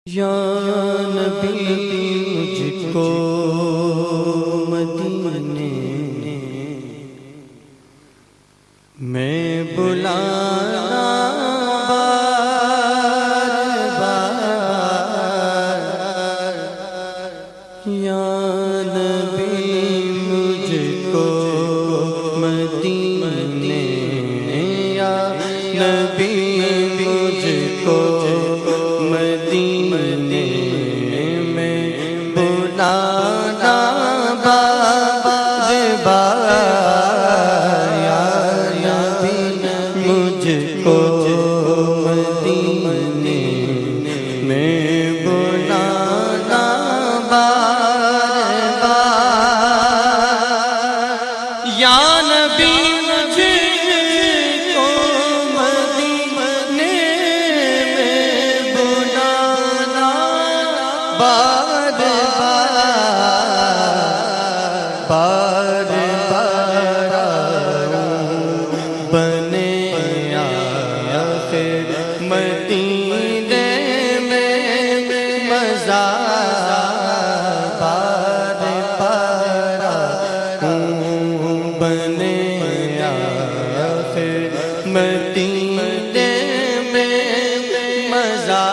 یا نبی مجھ کو مدینے میں بلانا بار بار، یا نبی مجھ کو مدینے، یا نبی مجھ کو مدینے میں بلانا بار بار، یا نبی مجھ کو مدینے میں بلانا بار بار، یا نبی بار بار بار بنے آخر مدینے میں مزہ، بار بار بنے آخر مدینے میں مزہ،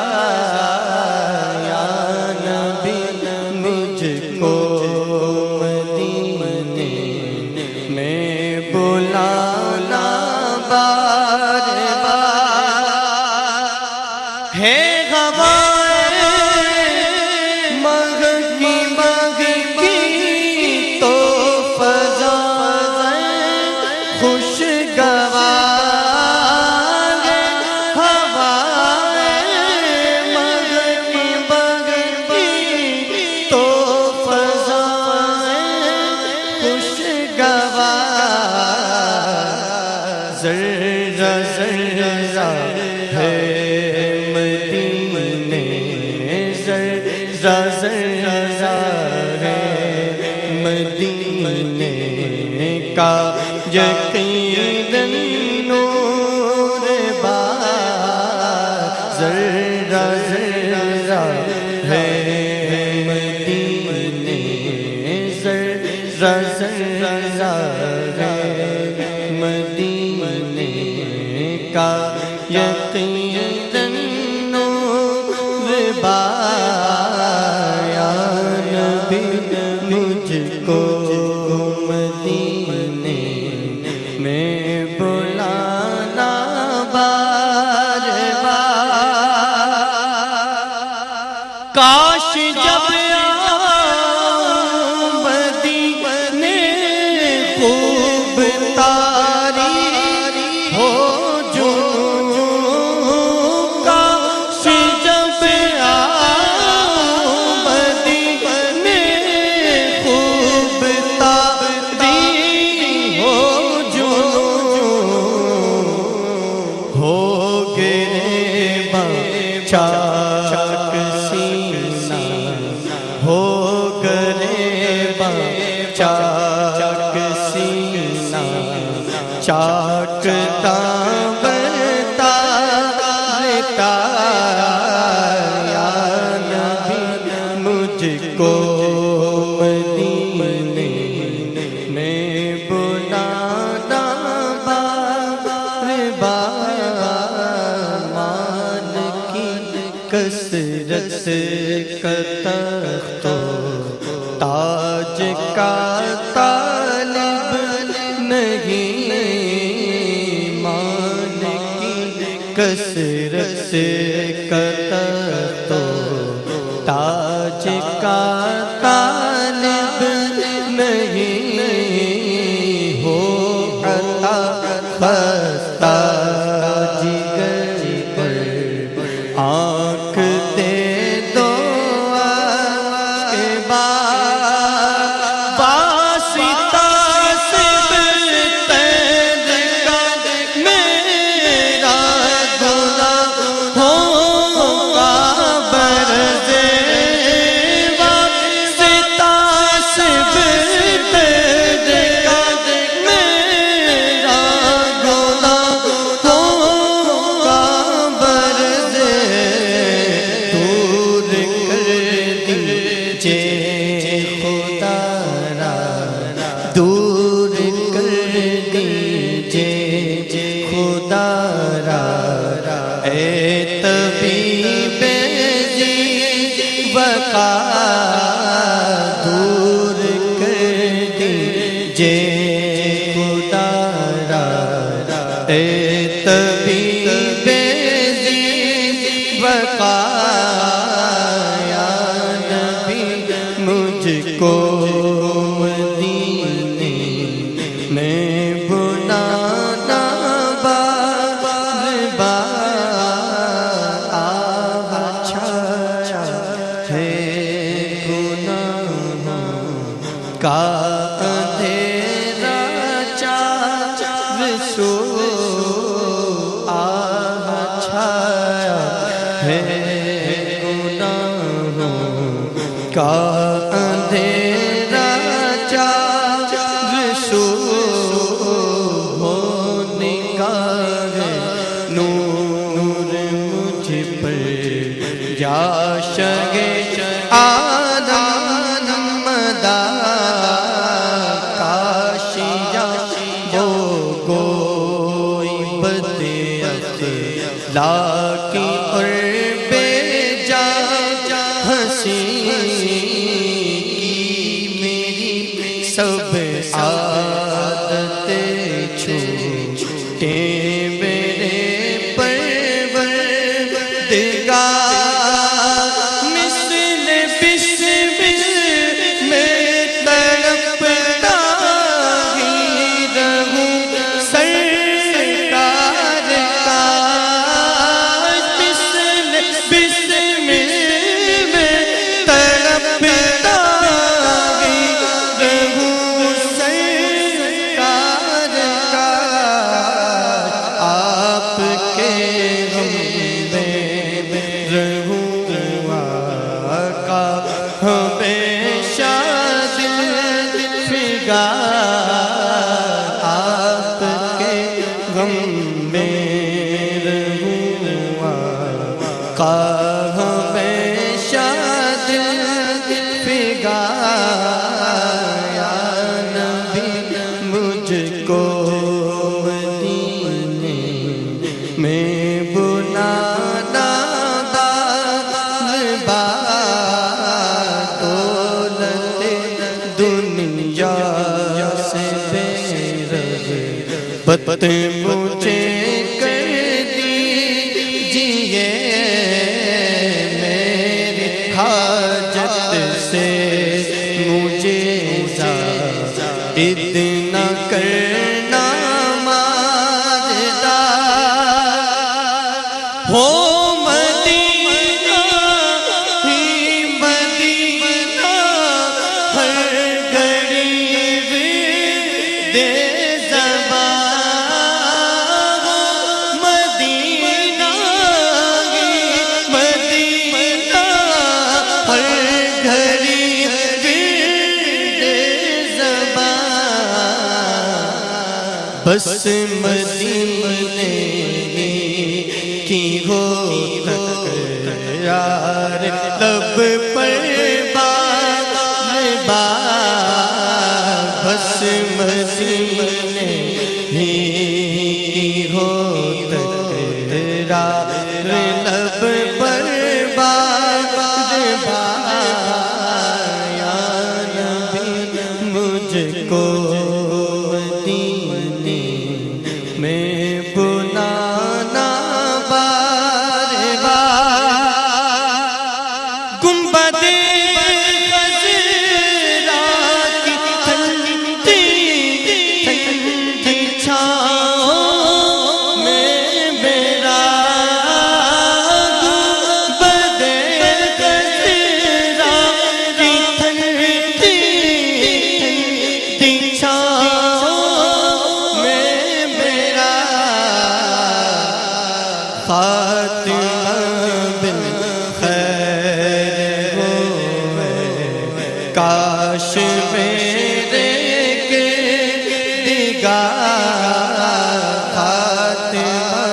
ہے ہوائے مغ کی تو فضائیں خوشگوار، ہوائے مغ کی تو فضائیں خوشگوار، ذرہ ذرہ ہے ذرہ ہے مدینے کا یقیناً نور باز، ذرہ ذرہ ہے مدینے، ذرہ ذرہ ہے مدینے کا یقیناً نور باز، مجھ کو مدینے میں بلانا بار بار، کاش جب مدینے خوب تاری ہو جو، کاش جب چاک سینہ ہو گریباں، چاک سینہ چاک دامن تارتا، یا نبی مجھ کو مدینے میں بلانا بار بار، کثرت کا تخت و تاج کا طالب نہیں، مان کی کثرت کا تخت و تاج کا طالب نہیں، ہو عطا خستہ جگر پر آنکھ دے دو کے بعد، واسطہ صبر تیز کا میرا گناہ ہوگا برزے، بقا دور کر دیجئے خدا را، اے طبیب بقا یا نبی مجھ کو مدینے میں بلانا بار بار، اچھا ہے گناہوں کا اندھیرا چار سو، اچھا ہے گناہوں کا اندھیرا چار سو، ہونے کا نور مجھ پر یا شگے آدم مدا، کاشیا وہ کوئی بد اخلاقی اور بے جا ہنسی کی میری سب عادتیں چھوٹے میرے پروردگار، مثل بسمل میں تڑپتا ہی رہوں سرکار کا، مثل بسمل میں تڑپتا ہی رہوں سرکار کا، آپ کے غم میں رہوں آقا ہمیشہ دل فگار، آپ کے غم میں رہوں آقا ہمیشہ دل فگار، یا نبی مجھ کو مدینے میں بلانا بار بار، دولت دنیا سے بے رغبت مجھے کر دیجئے، میری حاجت سے مجھے زائد نہ کرنا ماندار، ہو مدینہ ہی مدینہ ہر گھڑی ورد زبان، مدینہ ہی مدینہ ہر گھڑی ورد زبان، بس مدینے کی ہو تکرار لب پر بار بار، بس مدینے کی ہو تکرار لب پر بار بار، یا نبی مجھ کو مدینے میں بلانا بار بار، گنبد خضرا کی ٹھنڈی ٹھنڈی چھاؤں میں میرا، گنبد خضرا کی ٹھنڈی ٹھنڈی چھاؤں میں میرا، فاطمہ بالخیر ہوئے کاش میرے گردگار، فاطمہ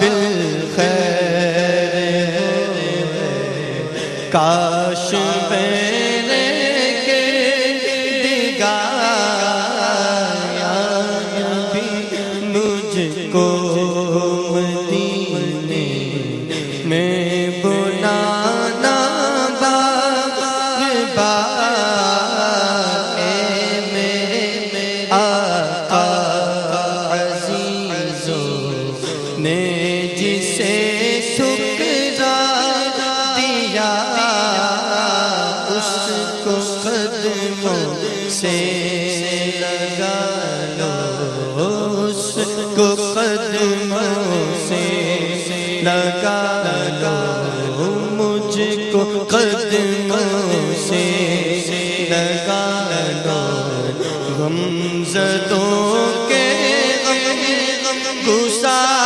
بالخیر ہوئے کاش میرے گردگار، یا نبی مجھ کو مدینے میں بلانا بار اس کو قدموں سے لگا لو، اس کو قدموں سے لگا لو، مجھ کو قدموں سے لگا لو، غمزدوں کے غم گسار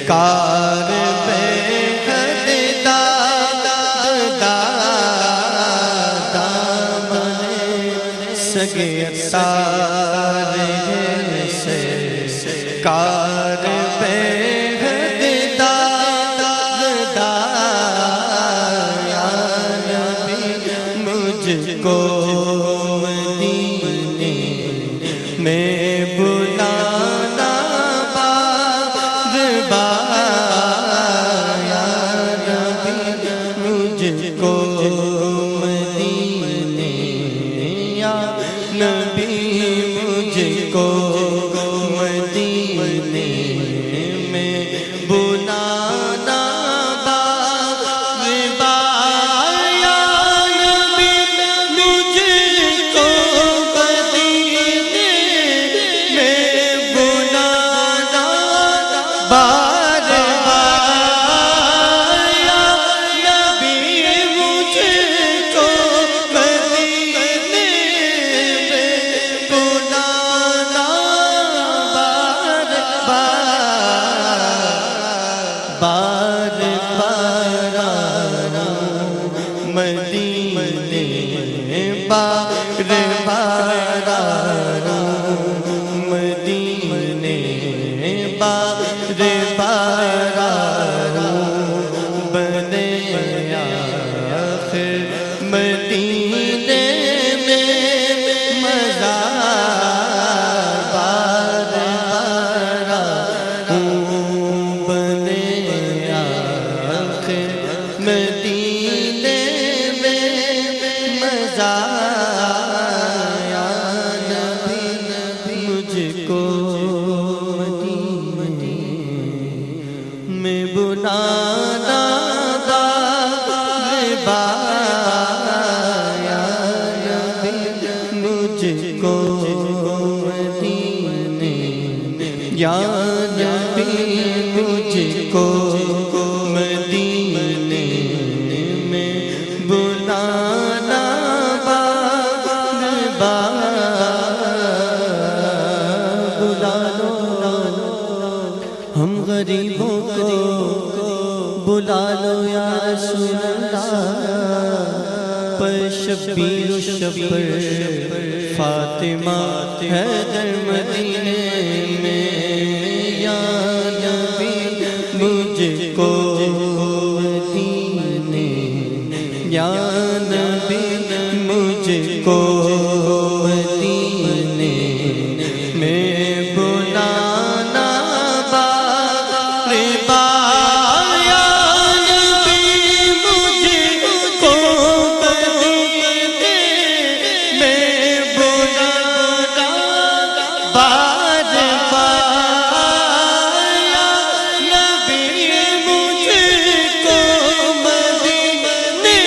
کار بے حد دامن سگے اتار سے کار بے حد یا نبی مجھ کو مدینے میں بلانا نبی مجھ کو مدینے میں بلانا بار بار، یا نبی مجھ کو مدینے میں بلانا بار بار، یا نبی مجھ کو بار بار مدینے، بار بار مدینے، بار بار بنے آخر مدینے میں مزہ، بار مدینے میں مزہ، یا نبی مجھ کو مدینے میں بلانا بار بار، یا نبی مجھ کو مدینے، یا نبی مجھ کو مدینے میں بلانا بار بار، بلا لو ہم غریبوں کو، بلا لو یا رسول اللہ، پر شبیر و شبر فاطمہ حیدر مدینے میں، یا نبی مجھ کو مدینے، یا نبی مجھ کو مدینے میں بلانا بار بار، یا نبی مجھ کو مدینے میں بلانا بار بار، یا نبی مجھ کو مدینے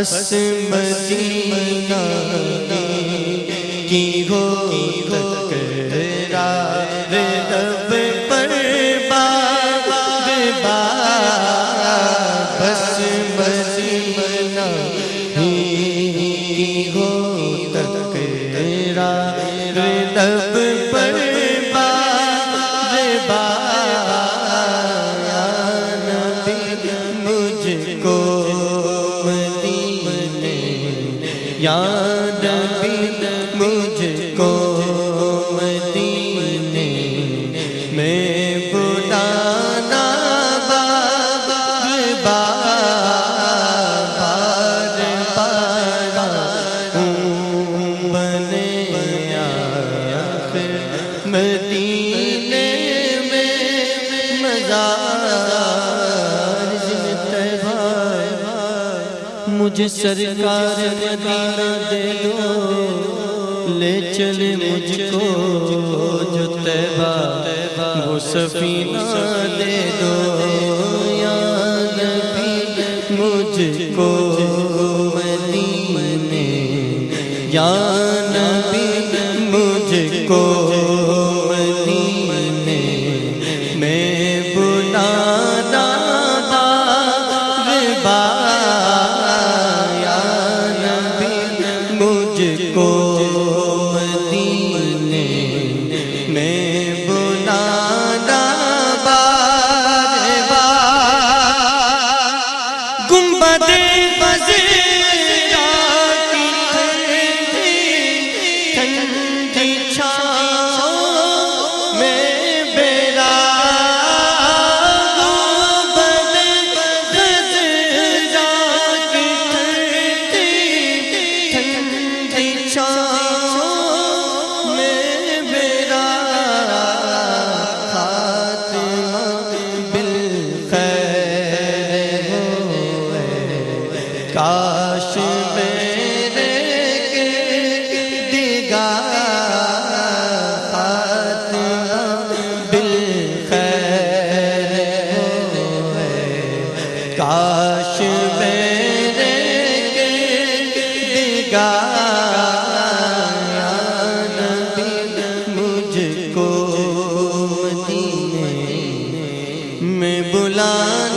بس مدینہ کی ہو تکرار لب پر بار بار، بس مدینہ کی ہو تکرار لب پر بار بار، یا نبی مجھ کو مدینے، یا نبی مجھ کو مدینے میں بلانا بار بار بنے آخر مدینے میں مزار طیبہ، مجھے سرکار مدینہ دے دو، لے چلے مجھ کو جو طیبہ وہ سفینہ دے دو، یا نبی مجھ کو مدینے، یا نبی مجھ کو مدینے میں بلانا بار بار، یا نبی مجھ کو مدینے میں بلانا بار بار، گنبد خضرا کی ٹھنڈی چھاؤں میں بیرا، گنبد خضرا کی ٹھنڈی چھاؤں میں بیرا، خاتمہ بالخیر ہوئے، کاش میرے دیدار خاتمہ بالخیر ہوئے، کاش میرے دیدار، یا نبی مجھ کو مدینے میں بلانا